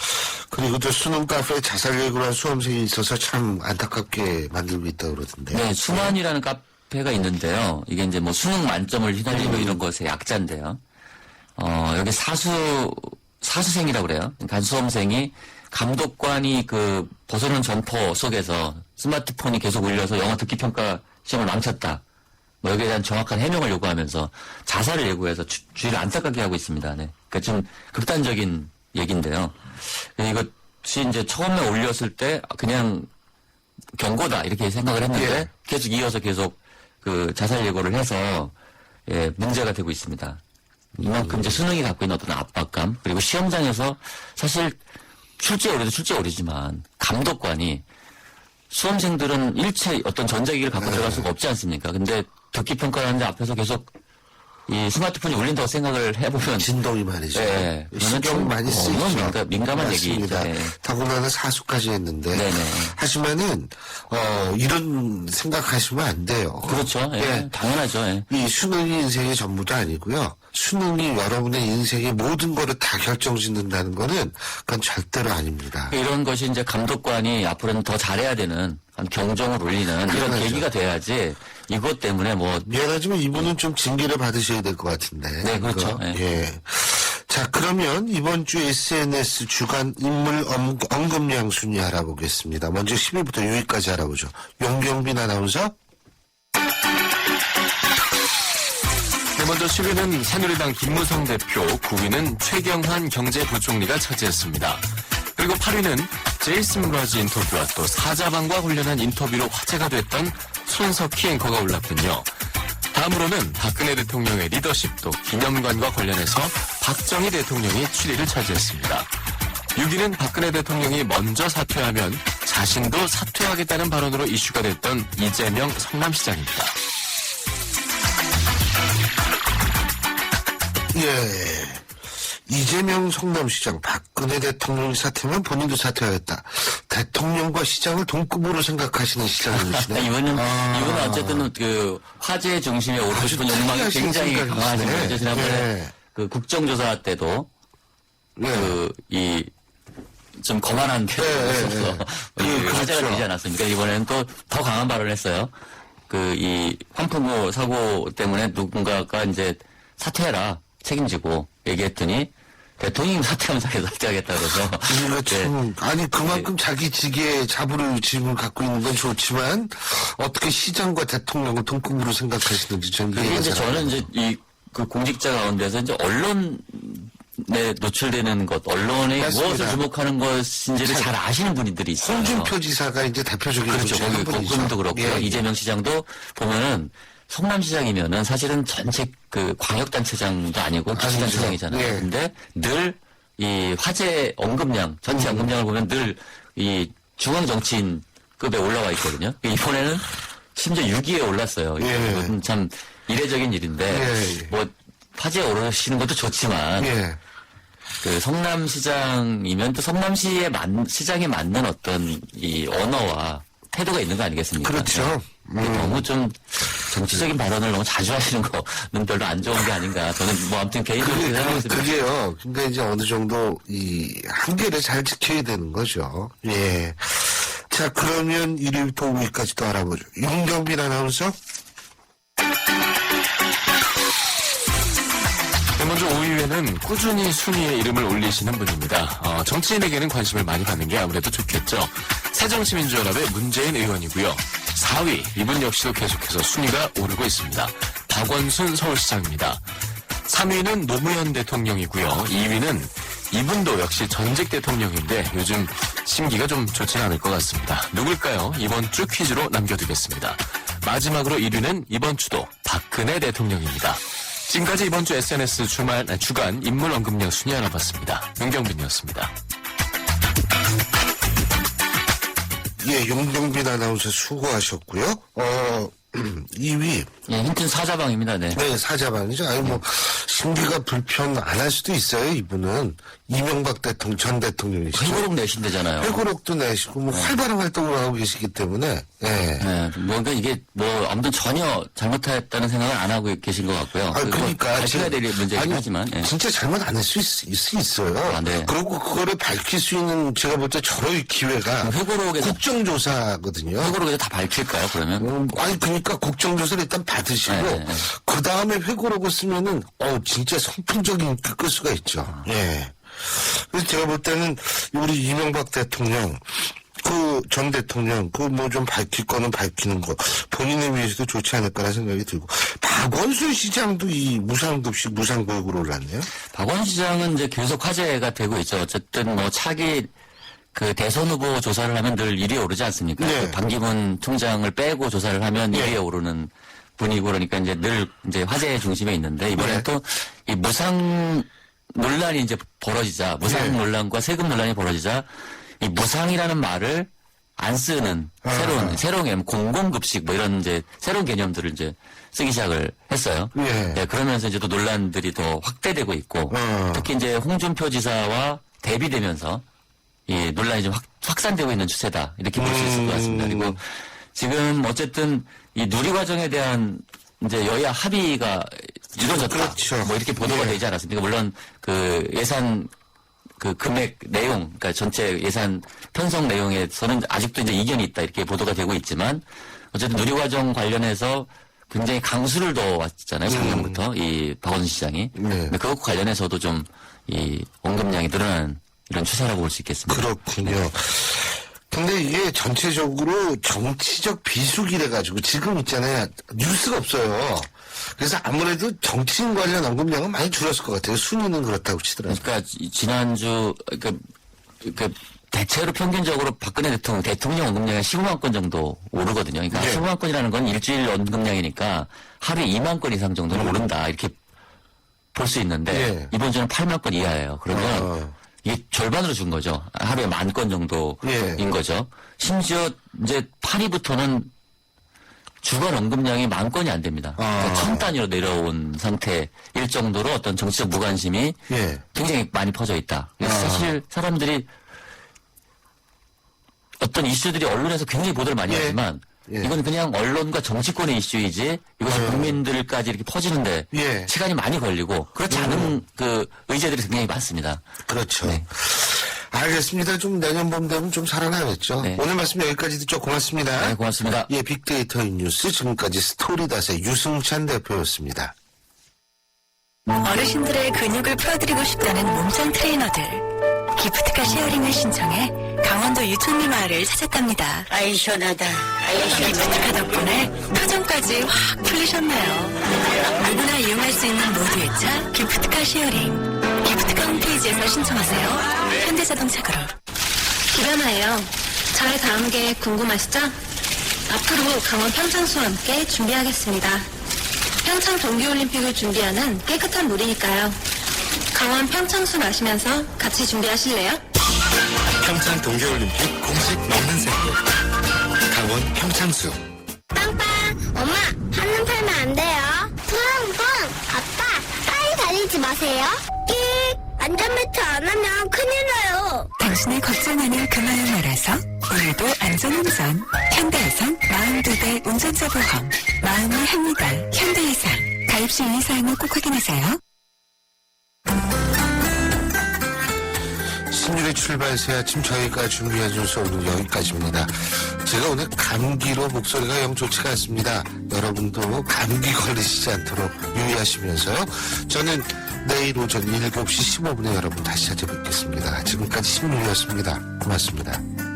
그리고 또 수능 카페에 자살 예고를 한 수험생이 있어서 참 안타깝게 만들고 있다고 그러던데. 네, 수만이라는 카페가 있는데요. 이게 이제 뭐 수능 만점을 휘날리고 이런 것의 약자인데요. 여기 사수생이라고 그래요. 그러니까 수험생이 감독관이 그 벗어놓은 점퍼 속에서 스마트폰이 계속 울려서 영어 듣기 평가 시험을 망쳤다. 뭐 여기에 대한 정확한 해명을 요구하면서 자살을 예고해서 주위를 안타깝게 하고 있습니다. 네. 그러니까 좀 극단적인 얘기인데요. 이것이 이제 처음에 올렸을 때 그냥 경고다 이렇게 생각을 했는데 계속 이어서 계속 그 자살 예고를 해서 문제가 되고 있습니다. 이만큼 이제 수능이 갖고 있는 어떤 압박감, 그리고 시험장에서 사실 출제 오류지만 감독관이 수험생들은 일체 어떤 전자기기를 갖고 들어갈 수가 없지 않습니까? 근데 듣기 평가하는데 앞에서 계속 이 스마트폰이 울린다고 생각을 해보면 진동이 말이죠. 네, 신경 많이 쓰이죠. 민감한 맞습니다. 얘기죠. 네. 더군다나 사수까지 했는데. 네네. 하지만은 이런 생각하시면 안 돼요. 그렇죠. 예. 당연하죠. 예. 이 수능이 인생의 전부도 아니고요. 수능이 여러분의 인생의 모든 거를 다 결정짓는다는 거는 그건 절대로 아닙니다. 이런 것이 이제 감독관이 앞으로는 더 잘해야 되는 경종을 울리는 이런 계기가 돼야지 이것 때문에 뭐 미안하지만 이분은 좀 징계를 받으셔야 될 것 같은데. 네, 그렇죠. 예. 자, 그러면 이번 주 SNS 주간 인물 언급량 순위 알아보겠습니다. 먼저 10위부터 6위까지 알아보죠. 용경빈 아나운서. 네, 먼저 10위는 새누리당 김무성 대표, 9위는 최경환 경제부총리가 차지했습니다. 그리고 8위는 제이슨 브라즈 인터뷰와 또 사자방과 관련한 인터뷰로 화제가 됐던 손석희 앵커가 올랐군요. 다음으로는 박근혜 대통령의 리더십도 기념관과 관련해서 박정희 대통령이 7위를 차지했습니다. 6위는 박근혜 대통령이 먼저 사퇴하면 자신도 사퇴하겠다는 발언으로 이슈가 됐던 이재명 성남시장입니다. 예. 이재명 성남시장, 박근혜 대통령이 사퇴하면 본인도 사퇴하겠다. 대통령과 시장을 동급으로 생각하시는 시장님이시네. 이분은 어쨌든 그 화제 중심에 오르고 싶은 욕망이 굉장히 강하신 거죠. 지난번에 그 국정조사 때도 좀 거만한 태도로서 화제가 되지 않았습니까? 이번에는 또 더 강한 발언을 했어요. 이 환풍구 사고 때문에 누군가가 이제 사퇴해라, 책임지고 얘기했더니 대통령이 사퇴하면 자기도 사퇴하겠다 그래서. 아니, 그만큼 자기 직의 자부를 지금 갖고 있는 건 좋지만, 어떻게 시장과 대통령을 동급으로 생각하시는지 저는 이해가 잘 안 저는 이제 그 공직자 가운데서 이제 언론에 노출되는 것, 언론이 무엇을 주목하는 것인지를 잘 아시는 분들이 있어요. 홍준표 지사가 이제 대표적인 그렇죠. 거기도 그렇고요. 이재명 시장도 보면은 성남시장이면은 사실은 전체 그 광역단체장도 아니고 기초단체장이잖아요. 근데 늘 이 화제 언급량, 전체 언급량을 보면 늘 이 중앙정치인급에 올라와 있거든요. 이번에는 심지어 6위에 올랐어요. 예. 이건 참 이례적인 일인데 예. 뭐 화제에 오르시는 것도 좋지만 예. 그 성남시장이면 또 성남시의 시장에 맞는 어떤 이 언어와 태도가 있는 거 아니겠습니까? 그렇죠. 너무 좀 정치적인 발언을 너무 자주 하시는 거는 별로 안 좋은 게 아닌가. 저는 뭐 아무튼 개인적으로 생각하고 있습니다. 그게요. 근데 이제 어느 정도 이 한계를 잘 지켜야 되는 거죠. 예. 자, 그러면 1위부터 5위까지도 알아보죠. 윤경빈 아나운서. 네, 먼저 5위에는 꾸준히 순위에 이름을 올리시는 분입니다. 정치인에게는 관심을 많이 받는 게 아무래도 좋겠죠. 새정치민주연합의 문재인 의원이고요. 4위, 이분 역시도 계속해서 순위가 오르고 있습니다. 박원순 서울시장입니다. 3위는 노무현 대통령이고요. 2위는 이분도 역시 전직 대통령인데 요즘 심기가 좀 좋지는 않을 것 같습니다. 누굴까요? 이번 주 퀴즈로 남겨두겠습니다. 마지막으로 1위는 이번 주도 박근혜 대통령입니다. 지금까지 이번 주 SNS 주간 인물 언급량 순위 알아봤습니다. 윤경빈이었습니다. 예, 윤경빈 아나운서 수고하셨고요. 2위. 예, 힌트는 사자방입니다. 네. 네, 사자방이죠. 아니, 뭐, 심기가 불편 안 할 수도 있어요, 이분은. 이명박 전 대통령이시죠. 회고록 내신대잖아요. 회고록도 내시고, 뭐, 활발한 활동을 하고 계시기 때문에, 예. 네, 뭔가 이게 뭐 아무튼 전혀 잘못했다는 생각을 안 하고 계신 것 같고요. 그러니까. 밝혀야 될 문제긴 하지만. 예. 진짜 잘못 안 할 수 있어요. 아, 네. 그리고 그거를 밝힐 수 있는 제가 볼 때 저의 기회가 회고록에서 국정조사거든요. 회고록에서 다 밝힐까요, 그러면? 아니, 그러니까 국정조사를 일단 받으시고, 네. 그 다음에 회고록을 쓰면은, 진짜 선풍적인 인기 끌 수가 있죠. 예. 그래서 제가 볼 때는 우리 이명박 대통령, 그 전 대통령, 그 뭐 좀 밝힐 거는 밝히는 거, 본인에 위해서도 좋지 않을까라는 생각이 들고, 박원순 시장도 이 무상급식, 무상교육으로 올랐네요. 박원순 시장은 이제 계속 화제가 되고 있죠. 어쨌든 뭐 차기 그 대선 후보 조사를 하면 늘 1위에 오르지 않습니까? 네. 그 반기문 총장을 빼고 조사를 하면 네. 1위에 오르는 분이고 그러니까 이제 늘 이제 화제의 중심에 있는데 이번에 네. 또 이 무상 논란이 이제 벌어지자 무상 네. 논란과 세금 논란이 벌어지자 이 무상이라는 말을 안 쓰는 새로운 개념, 공공급식 뭐 이런 이제 새로운 개념들을 이제 쓰기 시작을 했어요. 예. 네, 그러면서 이제 또 논란들이 더 확대되고 있고 특히 이제 홍준표 지사와 대비되면서 이 논란이 좀 확산되고 있는 추세다 이렇게 볼 수 있을 것 같습니다. 그리고 지금 어쨌든 이 누리과정에 대한 이제 여야 합의가 이루어졌다. 그렇죠. 뭐 이렇게 보도가 예. 되지 않았습니까? 물론 그 예산 그 금액 내용, 그러니까 전체 예산 편성 내용에서는 아직도 이제 이견이 있다 이렇게 보도가 되고 있지만 어쨌든 누리과정 관련해서 굉장히 강수를 둬왔잖아요. 작년부터 이 박원순 시장이. 네. 근데 그것과 관련해서도 좀 이 언급량이 늘어나는 이런 추세라고 볼 수 있겠습니다. 그렇군요. 근데 이게 전체적으로 정치적 비수기래 가지고 지금 있잖아요. 뉴스가 없어요. 그래서 아무래도 정치인 관련 언급량은 많이 줄었을 것 같아요. 순위는 그렇다고 치더라고요. 그러니까 지난주 그 대체로 평균적으로 박근혜 대통령 언급량이 15만 건 정도 오르거든요. 그러니까 네. 15만 건이라는 건 일주일 언급량이니까 하루에 2만 건 이상 정도는 오른다 이렇게 볼 수 있는데 네. 이번 주는 8만 건 이하예요. 그러면 이게 절반으로 준 거죠. 하루에 10,000건 정도인 거죠. 심지어 이제 8위부터는 주간 언급량이 10,000건이 안 됩니다. 그러니까 1000단위로 내려온 상태일 정도로 어떤 정치적 무관심이 예. 굉장히 많이 퍼져 있다. 그래서 사실 사람들이 어떤 이슈들이 언론에서 굉장히 보도를 많이 예. 하지만 예. 이건 그냥 언론과 정치권의 이슈이지 이것이 국민들까지 이렇게 퍼지는데 예. 시간이 많이 걸리고 그렇지 않은 그 의제들이 굉장히 많습니다. 그렇죠. 네. 알겠습니다. 좀 내년 봄 되면 좀 살아나겠죠. 네. 오늘 말씀 여기까지 듣죠. 고맙습니다. 네, 고맙습니다. 예, 빅데이터 뉴스 지금까지 스토리닷의 유승찬 대표였습니다. 어르신들의 근육을 풀어드리고 싶다는 몸짱 트레이너들. 기프트카 쉐어링을 신청해 강원도 유천리 마을을 찾았답니다. 아이 시원하다. 아이 시원하다. 기프트카 덕분에 표정까지 확 풀리셨나요? 누구나 이용할 수 있는 모두의 차 기프트카 쉐어링. 기프트카 홈페이지에서 신청하세요. 현대자동차 그룹. 기변하예요. 저의 다음 계획 궁금하시죠? 앞으로 강원 평창수와 함께 준비하겠습니다. 평창 동계올림픽을 준비하는 깨끗한 물이니까요. 강원 평창수 마시면서 같이 준비하실래요? 평창 동계올림픽 공식 먹는 샘플 강원 평창수. 빵빵! 하지 마세요. 안전벨트 안 하면 큰일 나요. 당신의 걱정하는 그 마음 알아서 오늘도 안전운전. 현대해상 42대 운전자 보험. 마음이 합니다. 현대해상. 가입 시 이사항을 꼭 확인하세요. 신율의 출발 새 아침 저희가 준비한 순서 오늘 여기까지입니다. 제가 오늘 감기로 목소리가 영 좋지가 않습니다. 여러분도 감기 걸리시지 않도록 유의하시면서요. 저는 내일 오전 7시 15분에 여러분 다시 찾아뵙겠습니다. 지금까지 신율이었습니다. 고맙습니다.